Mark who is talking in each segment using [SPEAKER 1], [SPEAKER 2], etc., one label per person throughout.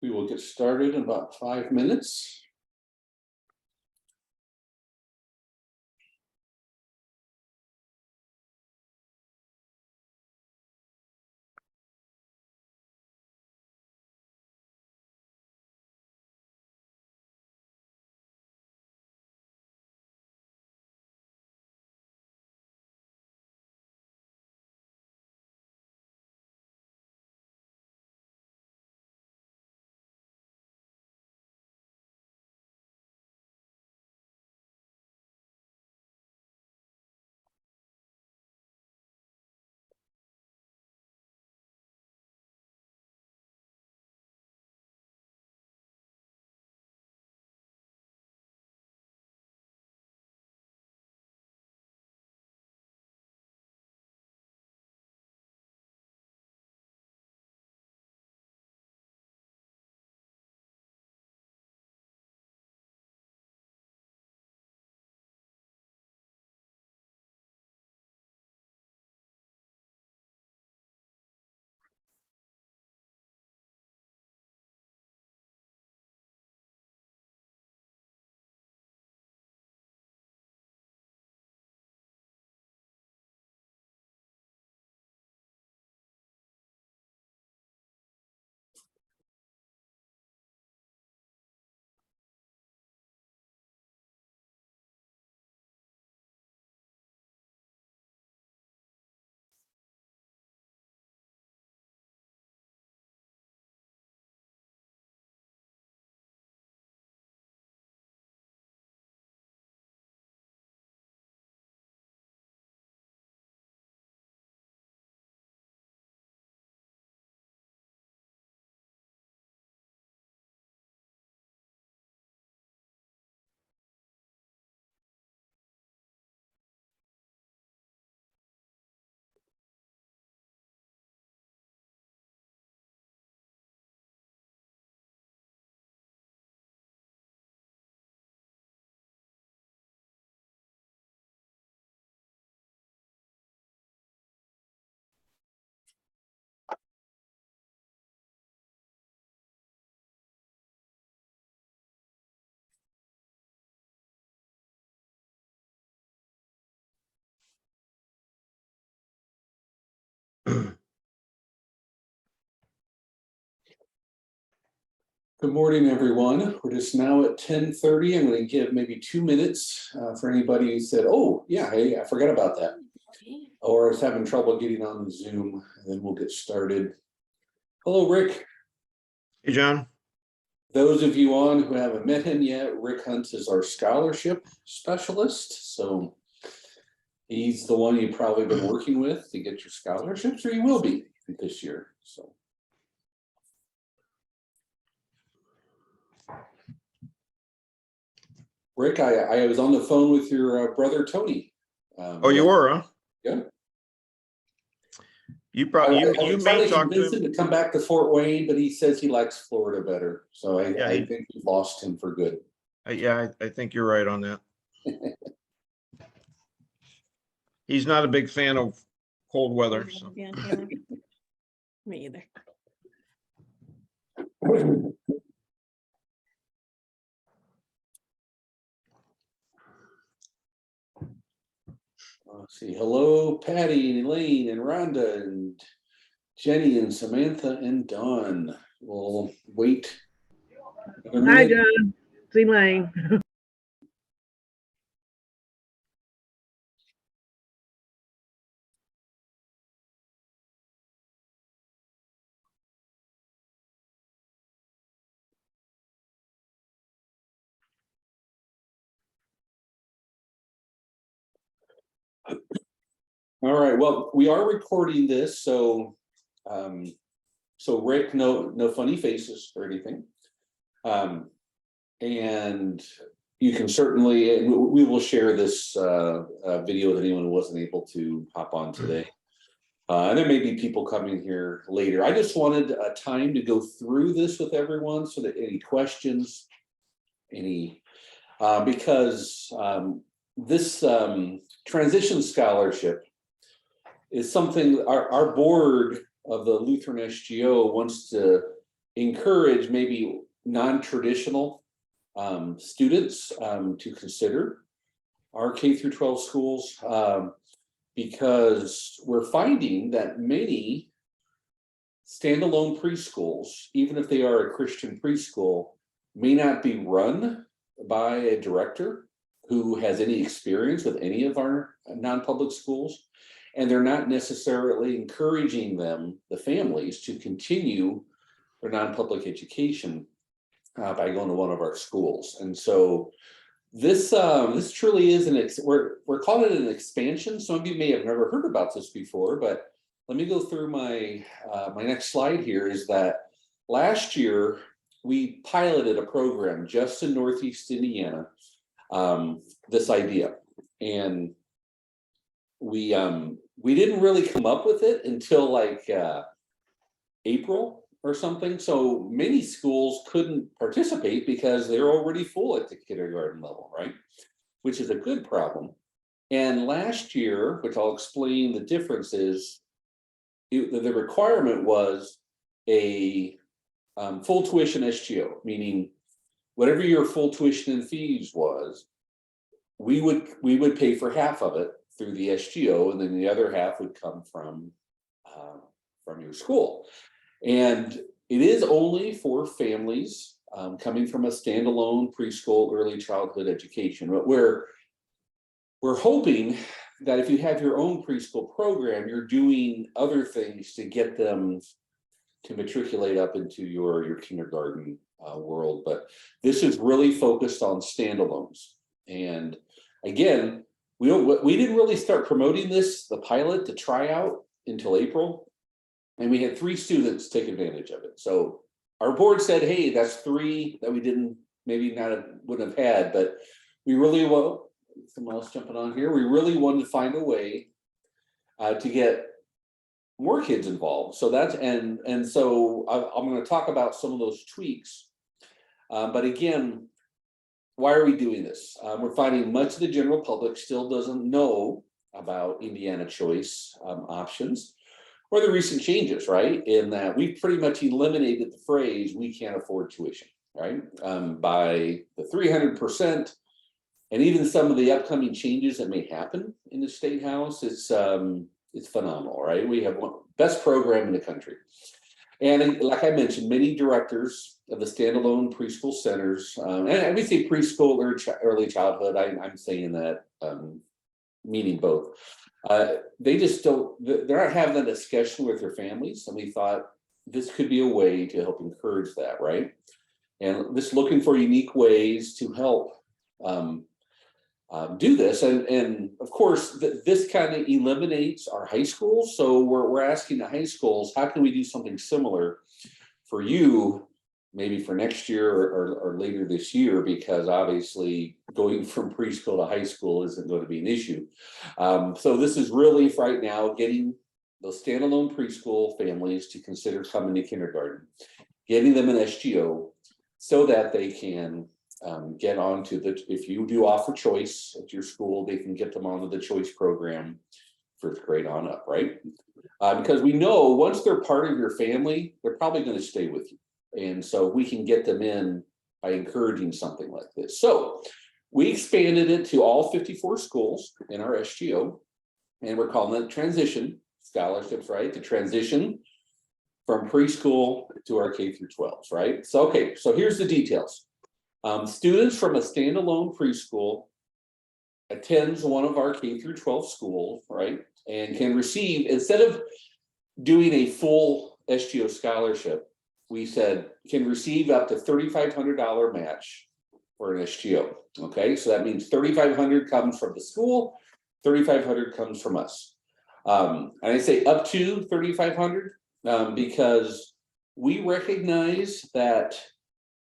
[SPEAKER 1] We will get started in about 5 minutes. Good morning, everyone. We're just now at 10:30. I'm going to give maybe 2 minutes for anybody who said, oh, yeah, hey, I forgot about that. Or is having trouble getting on Zoom, and then we'll get started. Hello, Rick.
[SPEAKER 2] Hey, John.
[SPEAKER 1] Those of you on who haven't met him yet, Rick Hunt is our scholarship specialist. So he's the one you've probably been working with to get your scholarships, or you will be this year. So. Rick, I was on the phone with your brother, Tony.
[SPEAKER 2] Oh, you were, huh?
[SPEAKER 1] Yeah.
[SPEAKER 2] You may talk to
[SPEAKER 1] him to come back to Fort Wayne, but he says he likes Florida better. So I think we've lost him for good.
[SPEAKER 2] Yeah, I think you're right on that. He's not a big fan of cold weather. So.
[SPEAKER 3] Yeah, me either.
[SPEAKER 1] Let's see. Hello, Patty and Elaine and Rhonda and Jenny and Samantha and Dawn. We'll wait.
[SPEAKER 4] Hi, John. It's Elaine.
[SPEAKER 1] All right. Well, we are recording this, so Rick, no funny faces or anything. And you can certainly, we will share this video with anyone who wasn't able to hop on today. And there may be people coming here later. I just wanted a time to go through this with everyone so that any questions, because this transition scholarship is something our board of the Lutheran SGO wants to encourage maybe non-traditional students to consider our K through 12 schools, because we're finding that many standalone preschools, even if they are a Christian preschool, may not be run by a director who has any experience with any of our non-public schools. And they're not necessarily encouraging them, the families, to continue their non-public education by going to one of our schools. And so this truly is we're calling it an expansion. Some of you may have never heard about this before, but let me go through my my next slide here. Is that last year we piloted a program just in Northeast Indiana, this idea, and we didn't really come up with it until like April or something. So many schools couldn't participate because they're already full at the kindergarten level, right? Which is a good problem. And last year, which I'll explain the difference is, the requirement was a full tuition SGO, meaning whatever your full tuition and fees was, we would pay for half of it through the SGO, and then the other half would come from your school. And it is only for families coming from a standalone preschool early childhood education. But we're hoping that if you have your own preschool program, you're doing other things to get them to matriculate up into your kindergarten world. But this is really focused on standalones. And again, we didn't really start promoting the pilot to try out until April. And we had 3 students take advantage of it. So our board said, hey, that's 3 that we wouldn't have had, but we really someone else jumping on here. We really wanted to find a way to get more kids involved. So that's, and so I'm going to talk about some of those tweaks. But again, why are we doing this? We're finding much of the general public still doesn't know about Indiana choice options or the recent changes, right? In that we've pretty much eliminated the phrase, we can't afford tuition, right? By the 300%, and even some of the upcoming changes that may happen in the State House, it's phenomenal, right? We have one best program in the country. And like I mentioned, many directors of the standalone preschool centers, and we say preschool or early childhood, I'm saying that, meaning both. They just don't, they're not having that discussion with their families. And we thought this could be a way to help encourage that, right? And just looking for unique ways to help do this. And of course, this kind of eliminates our high schools. So we're asking the high schools, how can we do something similar for you, maybe for next year or later this year, because obviously going from preschool to high school isn't going to be an issue. So this is really right now getting those standalone preschool families to consider coming to kindergarten, getting them an SGO so that they can get onto the, if you do offer choice at your school, they can get them onto the choice program first grade on up, right? Because we know once they're part of your family, they're probably going to stay with you. And so we can get them in by encouraging something like this. So we expanded it to all 54 schools in our SGO, and we're calling it transition scholarships, right? To transition from preschool to our K through 12s, right? So, okay, so here's the details. Students from a standalone preschool attends one of our K through 12 schools, right? And can receive, instead of doing a full SGO scholarship, we said can receive up to $3,500 match for an SGO. Okay, so that means $3,500 comes from the school, $3,500 comes from us. And I say up to $3,500 because we recognize that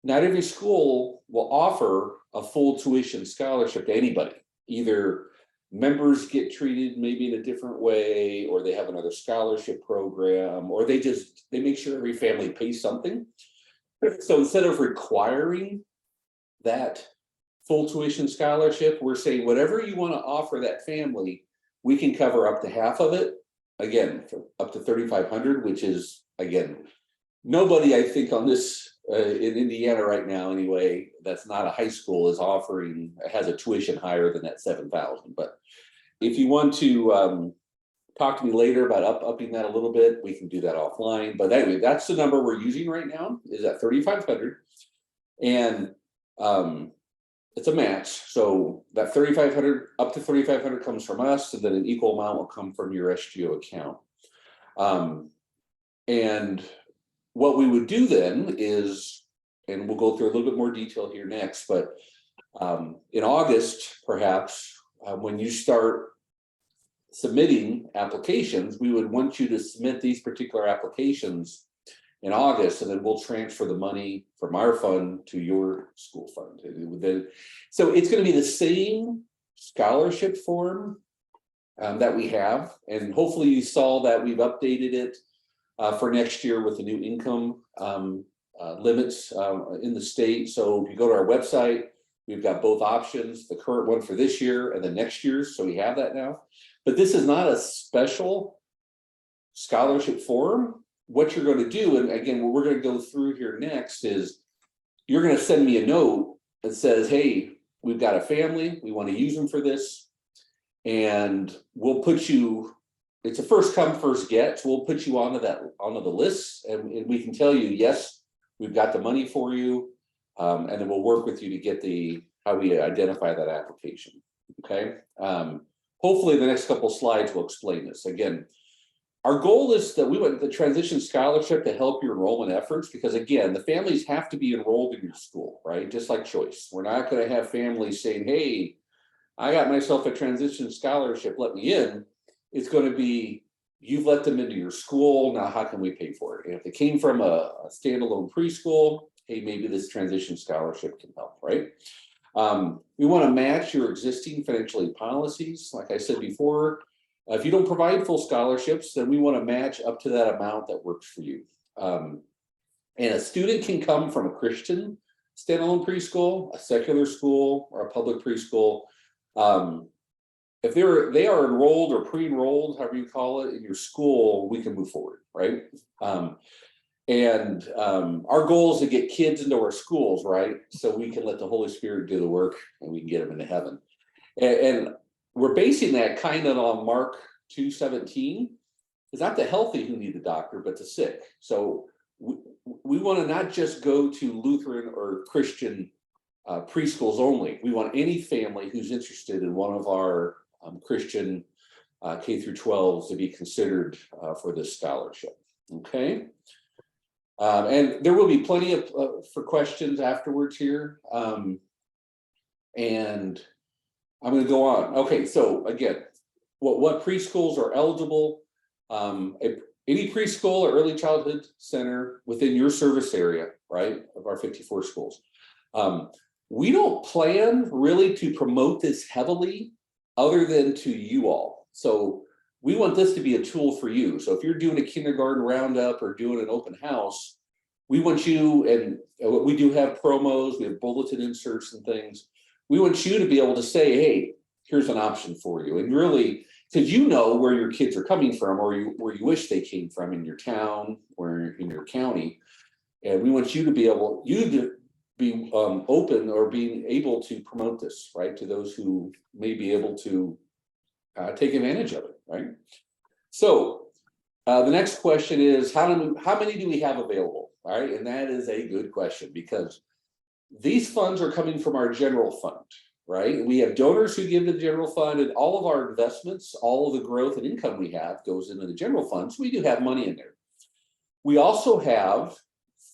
[SPEAKER 1] not every school will offer a full tuition scholarship to anybody. Either members get treated maybe in a different way, or they have another scholarship program, or they make sure every family pays something. So instead of requiring that full tuition scholarship, we're saying whatever you want to offer that family, we can cover up to half of it. Again, up to $3,500, which is, again, nobody I think on this in Indiana right now anyway, that's not a high school is offering, has a tuition higher than that 7,000. But if you want to talk to me later about upping that a little bit, we can do that offline. But anyway, that's the number we're using right now, is at 3,500. And it's a match. So that 3,500 up to 3,500 comes from us, and then an equal amount will come from your SGO account. And what we would do then is, and we'll go through a little bit more detail here next, but in August, perhaps, when you start submitting applications, we would want you to submit these particular applications in August, and then we'll transfer the money from our fund to your school fund. So it's going to be the same scholarship form that we have, and hopefully you saw that we've updated it for next year with the new income limits in the state. So if you go to our website, we've got both options, the current one for this year and the next year's. So we have that now. But this is not a special scholarship form. What you're going to do, and again, what we're going to go through here next is you're going to send me a note that says, hey, we've got a family, we want to use them for this, and we'll put you, it's a first come, first get, so we'll put you onto the list, and we can tell you, yes, we've got the money for you, and then we'll work with you to get how we identify that application. Okay. Hopefully the next couple slides will explain this. Again, our goal is that we want the transition scholarship to help your enrollment efforts, because again, the families have to be enrolled in your school, right? Just like choice. We're not going to have families saying, hey, I got myself a transition scholarship, let me in. It's going to be, you've let them into your school, now how can we pay for it? And if they came from a standalone preschool, hey, maybe this transition scholarship can help, right? We want to match your existing financial aid policies. Like I said before, if you don't provide full scholarships, then we want to match up to that amount that works for you. And a student can come from a Christian standalone preschool, a secular school, or a public preschool. If they are enrolled or pre-enrolled, however you call it, in your school, we can move forward, right? And our goal is to get kids into our schools, right? So we can let the Holy Spirit do the work and we can get them into heaven. And we're basing that kind of on Mark 2:17. It's not the healthy who need the doctor, but the sick. So we want to not just go to Lutheran or Christian preschools only. We want any family who's interested in one of our Christian K through 12s to be considered for this scholarship. Okay. And there will be plenty of for questions afterwards here. And I'm going to go on. Okay, so again, what preschools are eligible? Any preschool or early childhood center within your service area, right, of our 54 schools. We don't plan really to promote this heavily other than to you all. So we want this to be a tool for you. So if you're doing a kindergarten roundup or doing an open house, we want you, and we do have promos, we have bulletin inserts and things. We want you to be able to say, hey, here's an option for you. And really, because you know where your kids are coming from, or where you wish they came from in your town or in your county. And we want you to be open or being able to promote this, right, to those who may be able to take advantage of it, right? So the next question is, how many do we have available? All right, and that is a good question, because these funds are coming from our general fund, right? We have donors who give to the general fund, and all of our investments, all of the growth and income we have goes into the general fund. So we do have money in there. We also have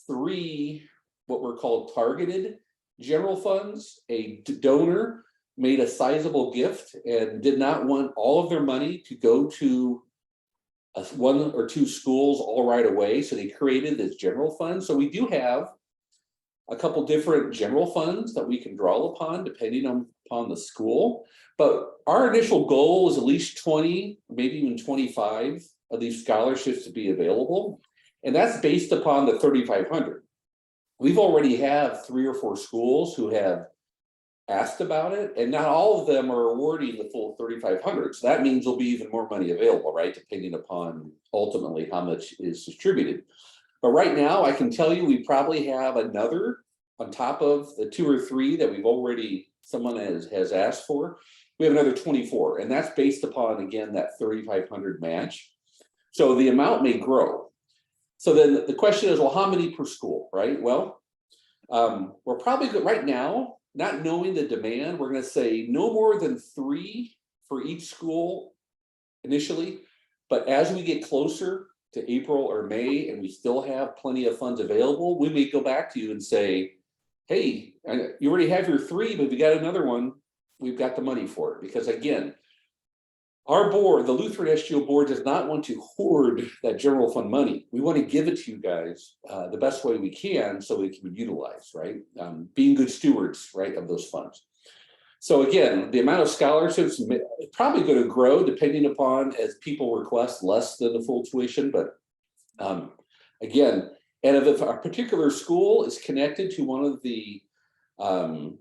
[SPEAKER 1] 3 what were called targeted general funds. A donor made a sizable gift and did not want all of their money to go to 1 or 2 schools all right away. So they created this general fund. So we do have a couple different general funds that we can draw upon depending upon the school. But our initial goal is at least 20, maybe even 25 of these scholarships to be available. And that's based upon the 3,500. We've already have 3 or 4 schools who have asked about it, and not all of them are awarding the full 3,500. So that means there'll be even more money available, right? Depending upon ultimately how much is distributed. But right now, I can tell you we probably have another on top of the 2 or 3 that we've already, someone has asked for. We have another 24, and that's based upon, again, that 3,500 match. So the amount may grow. So then the question is, well, how many per school, right? Well, we're probably good right now, not knowing the demand, we're going to say no more than 3 for each school initially. But as we get closer to April or May, and we still have plenty of funds available, we may go back to you and say, hey, you already have your 3, but if you got another one, we've got the money for it. Because again, our board, the Lutheran SGO board, does not want to hoard that general fund money. We want to give it to you guys the best way we can so it can be utilized, right? Being good stewards, right, of those funds. So again, the amount of scholarships is probably going to grow depending upon as people request less than the full tuition. But again, and if a particular school is connected to one of the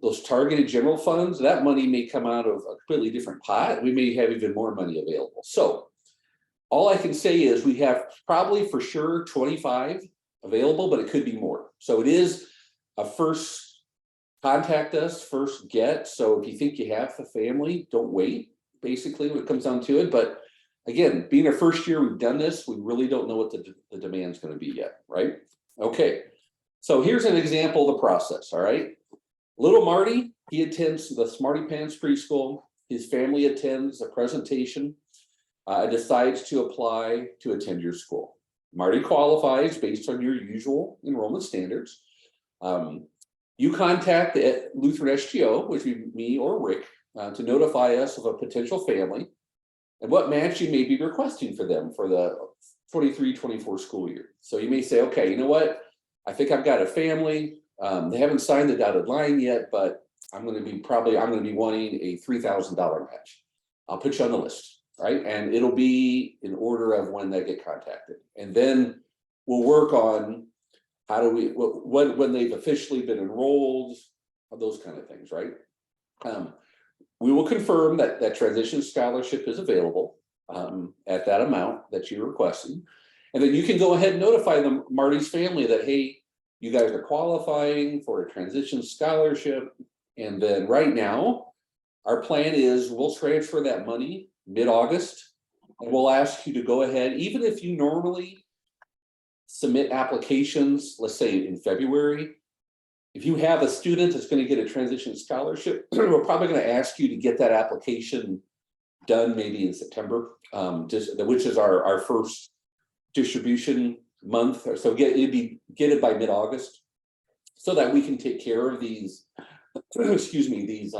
[SPEAKER 1] those targeted general funds, that money may come out of a completely different pot. We may have even more money available. So all I can say is we have probably for sure 25 available, but it could be more. So it is a first contact us, first get. So if you think you have a family, don't wait, basically, when it comes down to it. But again, being our first year, we've done this. We really don't know what the demand is going to be yet, right? Okay. So here's an example of the process, all right? Little Marty, he attends the Smarty Pants preschool. His family attends a presentation, decides to apply to attend your school. Marty qualifies based on your usual enrollment standards. You contact the Lutheran SGO, which would be me or Rick, to notify us of a potential family and what match you may be requesting for them for the 23-24 school year. So you may say, okay, you know what? I think I've got a family. They haven't signed the dotted line yet, but I'm going to be wanting a $3,000 match. I'll put you on the list, right? And it'll be in order of when they get contacted. And then we'll work on how do we, when they've officially been enrolled, those kind of things, right? We will confirm that that transition scholarship is available at that amount that you're requesting. And then you can go ahead and notify them, Marty's family, that, hey, you guys are qualifying for a transition scholarship. And then right now, our plan is we'll transfer that money mid-August, and we'll ask you to go ahead, even if you normally submit applications, let's say in February, if you have a student that's going to get a transition scholarship, we're probably going to ask you to get that application done maybe in September, which is our first distribution month. Or so get it by mid-August, so that we can take care of these, excuse me, these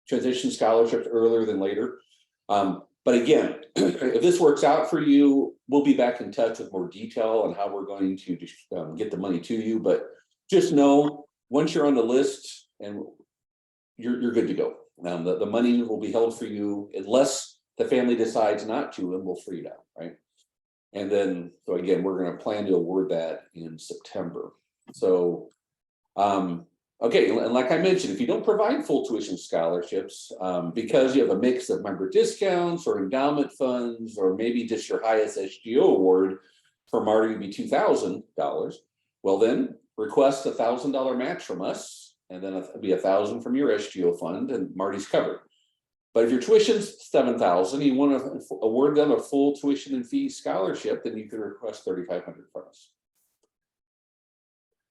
[SPEAKER 1] transition scholarships earlier than later. But again, if this works out for you, we'll be back in touch with more detail on how we're going to get the money to you. But just know, once you're on the list, and you're good to go. The money will be held for you unless the family decides not to, and we'll free it out, right? And then, so again, we're going to plan to award that in September. So, okay, and like I mentioned, if you don't provide full tuition scholarships, because you have a mix of member discounts or endowment funds, or maybe just your highest SGO award for Marty would be $2,000, well then request $1,000 match from us, and then it'll be $1,000 from your SGO fund, and Marty's covered. But if your tuition's $7,000, you want to award them a full tuition and fee scholarship, then you can request $3,500 from us.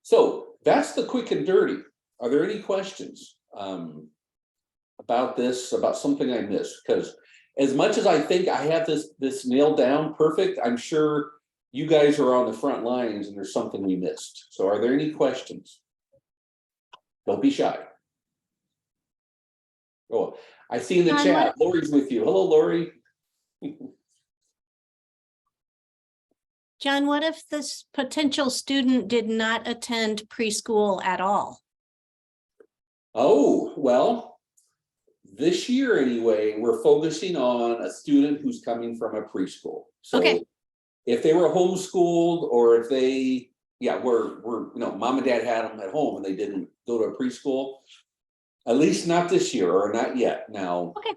[SPEAKER 1] So that's the quick and dirty. Are there any questions about this, about something I missed? Because as much as I think I have this nailed down perfect, I'm sure you guys are on the front lines and there's something we missed. So are there any questions? Don't be shy. Oh, I see in the chat, Lori's with you. Hello, Lori.
[SPEAKER 3] John, what if this potential student did not attend preschool at all?
[SPEAKER 1] Oh, well, this year anyway, we're focusing on a student who's coming from a preschool. So
[SPEAKER 3] Okay.
[SPEAKER 1] If they were homeschooled, or if they, mom and dad had them at home and they didn't go to a preschool, at least not this year, or not yet. Now,
[SPEAKER 3] Okay.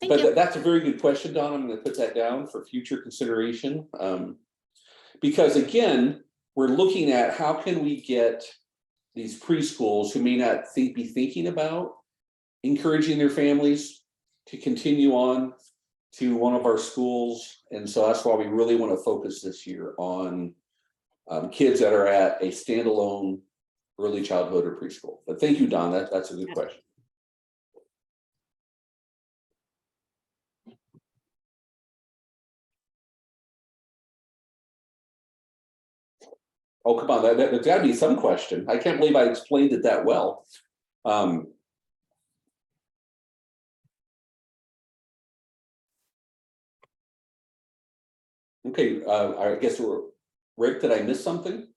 [SPEAKER 3] Thank you.
[SPEAKER 1] that's a very good question, Don. I'm going to put that down for future consideration. Because again, we're looking at how can we get these preschools who may not be thinking about encouraging their families to continue on to one of our schools. And so that's why we really want to focus this year on kids that are at a standalone early childhood or preschool. But thank you, Don. That's a good question. Oh, come on, there's got to be some question. I can't believe I explained it that well. Okay, I guess Rick, did I miss something?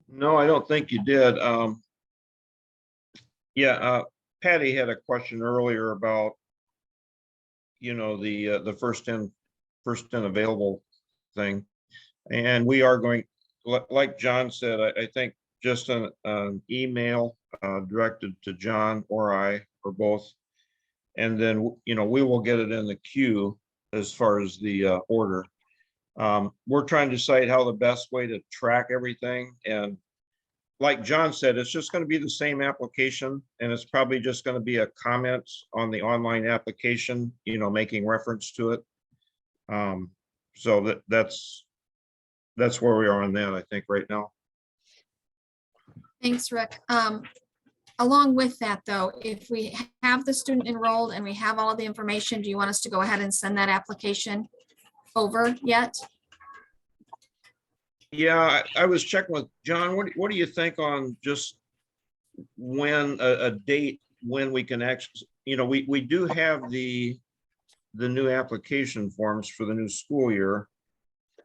[SPEAKER 2] No, I don't think you did. Patty had a question earlier about, the first in available thing. And we are going, like John said, I think just an email directed to John or I, or both. And then, we will get it in the queue as far as the order. We're trying to decide how the best way to track everything. And like John said, it's just going to be the same application, and it's probably just going to be a comment on the online application, making reference to it. So that's where we are on that, I think, right now.
[SPEAKER 5] Thanks, Rick. Along with that, though, if we have the student enrolled and we have all of the information, do you want us to go ahead and send that application over yet?
[SPEAKER 2] Yeah, I was checking with John. What do you think on just when a date when we can actually, we do have the new application forms for the new school year.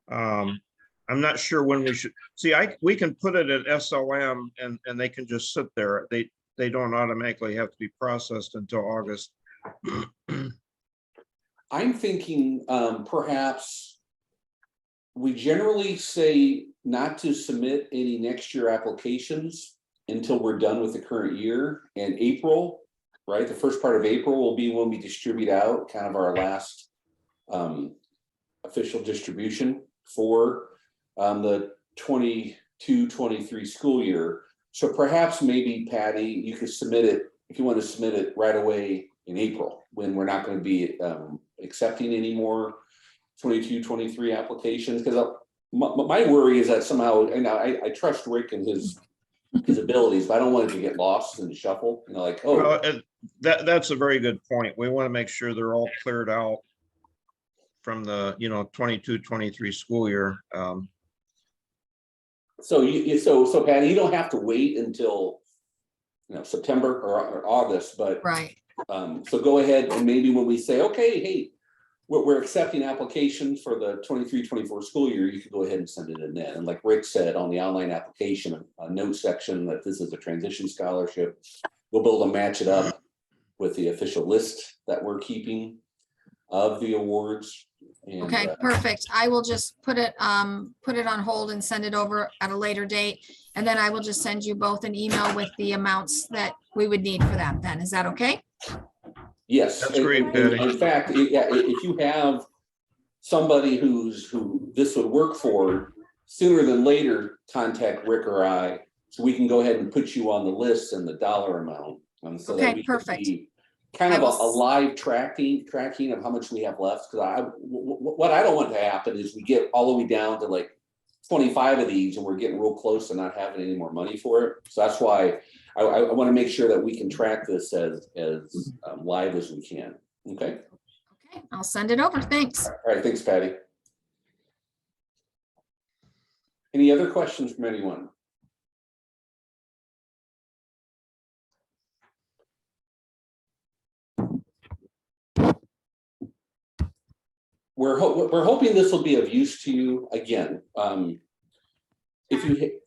[SPEAKER 2] I'm not sure when we should see. We can put it at SLM and they can just sit there. They don't automatically have to be processed until August.
[SPEAKER 1] I'm thinking perhaps we generally say not to submit any next year applications until we're done with the current year. And April, right? The first part of April will be when we distribute out kind of our last official distribution for the 22-23 school year. So perhaps maybe, Patty, you could submit it, if you want to submit it right away in April, when we're not going to be accepting anymore 22, 23 applications, because my worry is that somehow, and I trust Rick and his abilities, but I don't want it to get lost in the shuffle, like, oh.
[SPEAKER 2] Well, that's a very good point. We want to make sure they're all cleared out from the, 22, 23 school year.
[SPEAKER 1] So Patty, you don't have to wait until, September or August, but.
[SPEAKER 5] Right.
[SPEAKER 1] So go ahead and maybe when we say, okay, hey, we're accepting applications for the 23-24 school year, you can go ahead and send it in then. And like Rick said, on the online application, a note section that this is a transition scholarship, we'll be able to match it up with the official list that we're keeping of the awards. And,
[SPEAKER 5] Okay, perfect. I will just put it on hold and send it over at a later date. And then I will just send you both an email with the amounts that we would need for that then. Is that okay?
[SPEAKER 1] Yes.
[SPEAKER 2] That's great,
[SPEAKER 1] And
[SPEAKER 2] Patty.
[SPEAKER 1] in fact, if you have somebody who this would work for, sooner than later, contact Rick or I, so we can go ahead and put you on the list and the dollar amount. So
[SPEAKER 5] Okay,
[SPEAKER 1] that we can
[SPEAKER 5] perfect.
[SPEAKER 1] be kind of a live tracking of how much we have left. Because what I don't want to happen is we get all the way down to like 25 of these and we're getting real close to not having any more money for it. So that's why I want to make sure that we can track this as live as we can. Okay.
[SPEAKER 5] Okay, I'll send it over. Thanks.
[SPEAKER 1] All right. Thanks, Patty. Any other questions from anyone? We're hoping this will be of use to you. Again, if you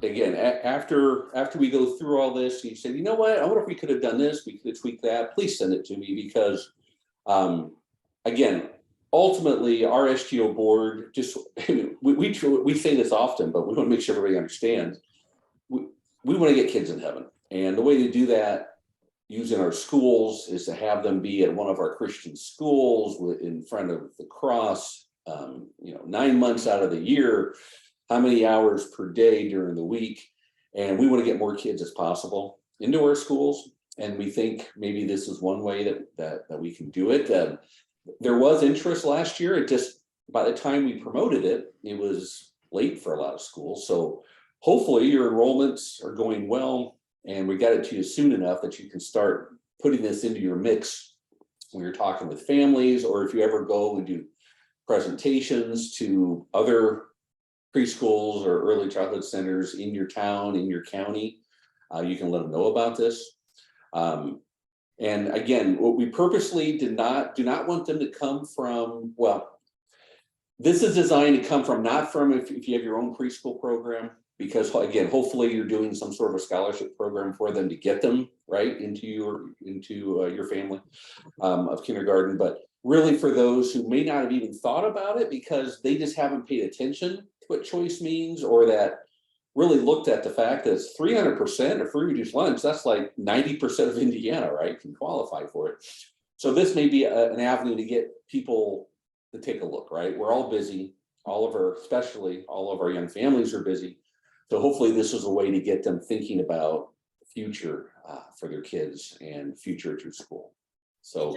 [SPEAKER 1] again after we go through all this, you say, you know what, I wonder if we could have done this, we could tweak that. Please send it to me, because again, ultimately our SGO board just we say this often, but we want to make sure everybody understands. We want to get kids in heaven, and the way to do that using our schools is to have them be at one of our Christian schools in front of the cross, 9 months out of the year, how many hours per day during the week. And we want to get more kids as possible into our schools. And we think maybe this is one way that we can do it. There was interest last year. It just, by the time we promoted it, it was late for a lot of schools. So hopefully your enrollments are going well, and we got it to you soon enough that you can start putting this into your mix when you're talking with families, or if you ever go and do presentations to other preschools or early childhood centers in your town, in your county, you can let them know about this. And again, what we purposely do not want them to come from, well, this is designed to come from, not from if you have your own preschool program, because again, hopefully you're doing some sort of a scholarship program for them to get them right into your family of kindergarten. But really for those who may not have even thought about it because they just haven't paid attention to what choice means, or that really looked at the fact that it's 300% of free reduced lunch. That's like 90% of Indiana, right, can qualify for it. So this may be an avenue to get people to take a look, right? We're all busy. Especially all of our young families are busy. So hopefully this is a way to get them thinking about the future for their kids and future through school. So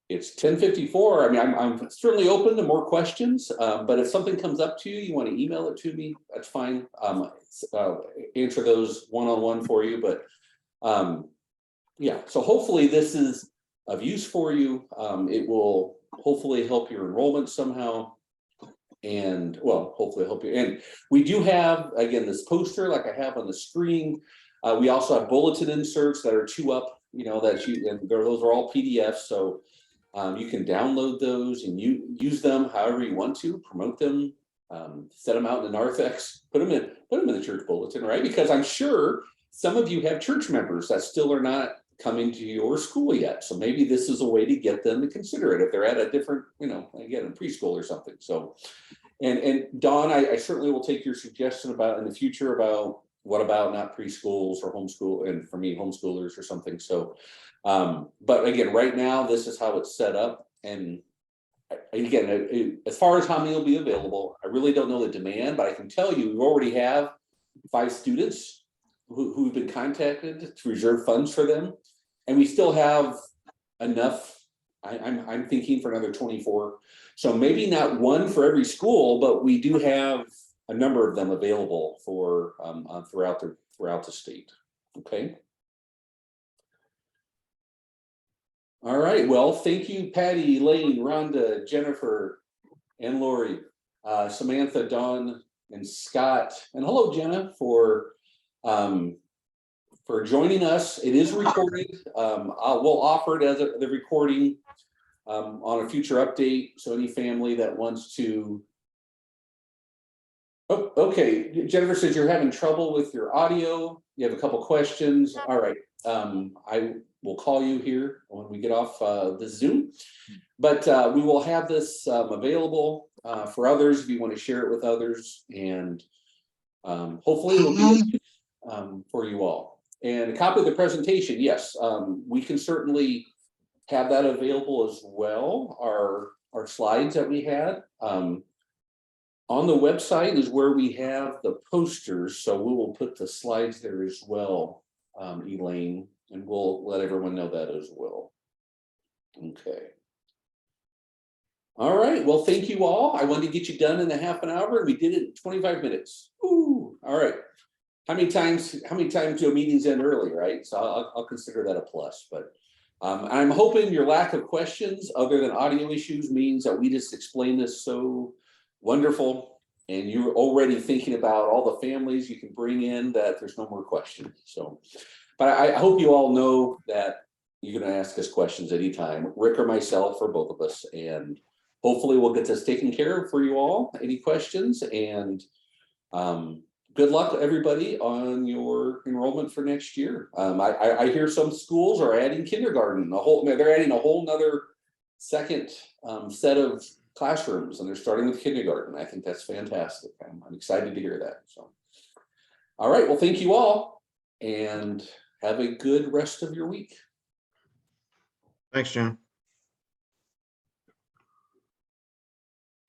[SPEAKER 1] it's 10:54. I mean, I'm certainly open to more questions, but if something comes up to you, you want to email it to me, that's fine. Answer those one-on-one for you, but yeah, so hopefully this is of use for you. It will hopefully help your enrollment somehow. And well, hopefully help you. And we do have, again, this poster like I have on the screen. We also have bulletin inserts that are 2-up, and those are all PDFs. So you can download those and use them however you want to, promote them, set them out in the narthex, put them in the church bulletin, right? Because I'm sure some of you have church members that still are not coming to your school yet. So maybe this is a way to get them to consider it if they're at a different, again, in preschool or something. So, and Dawn, I certainly will take your suggestion about in the future about what about not preschools or homeschool, and for me, homeschoolers or something. So, but again, right now, this is how it's set up. And again, as far as how many will be available, I really don't know the demand, but I can tell you, we already have 5 students who've been contacted to reserve funds for them. And we still have enough, I'm thinking for another 24. So maybe not one for every school, but we do have a number of them available for throughout the state. Okay. All right. Well, thank you, Patty, Elaine, Rhonda, Jennifer, and Lori, Samantha, Dawn, and Scott, and hello, Jenna, for joining us. It is recorded. We'll offer it as the recording on a future update. So any family that wants to. Oh, okay. Jennifer says you're having trouble with your audio. You have a couple questions. All right. I will call you here when we get off the Zoom. But we will have this available for others if you want to share it with others. And hopefully it'll be for you all. And a copy of the presentation, yes, we can certainly have that available as well. Our slides that we had. On the website is where we have the posters, so we will put the slides there as well, Elaine, and we'll let everyone know that as well. Okay. All right, well, thank you all. I wanted to get you done in a half an hour, and we did it in 25 minutes. Ooh, all right. How many times do meetings end early, right? So I'll consider that a plus, but I'm hoping your lack of questions other than audio issues means that we just explained this so wonderful, and you're already thinking about all the families you can bring in, that there's no more questions. So, but I hope you all know that you're going to ask us questions anytime, Rick or myself or both of us, and hopefully we'll get this taken care of for you all. Any questions? And good luck everybody on your enrollment for next year. I hear some schools are adding kindergarten, they're adding a whole nother second set of classrooms, and they're starting with kindergarten. I think that's fantastic. I'm excited to hear that. So, all right. Well, thank you all, and have a good rest of your week.
[SPEAKER 2] Thanks, Jon.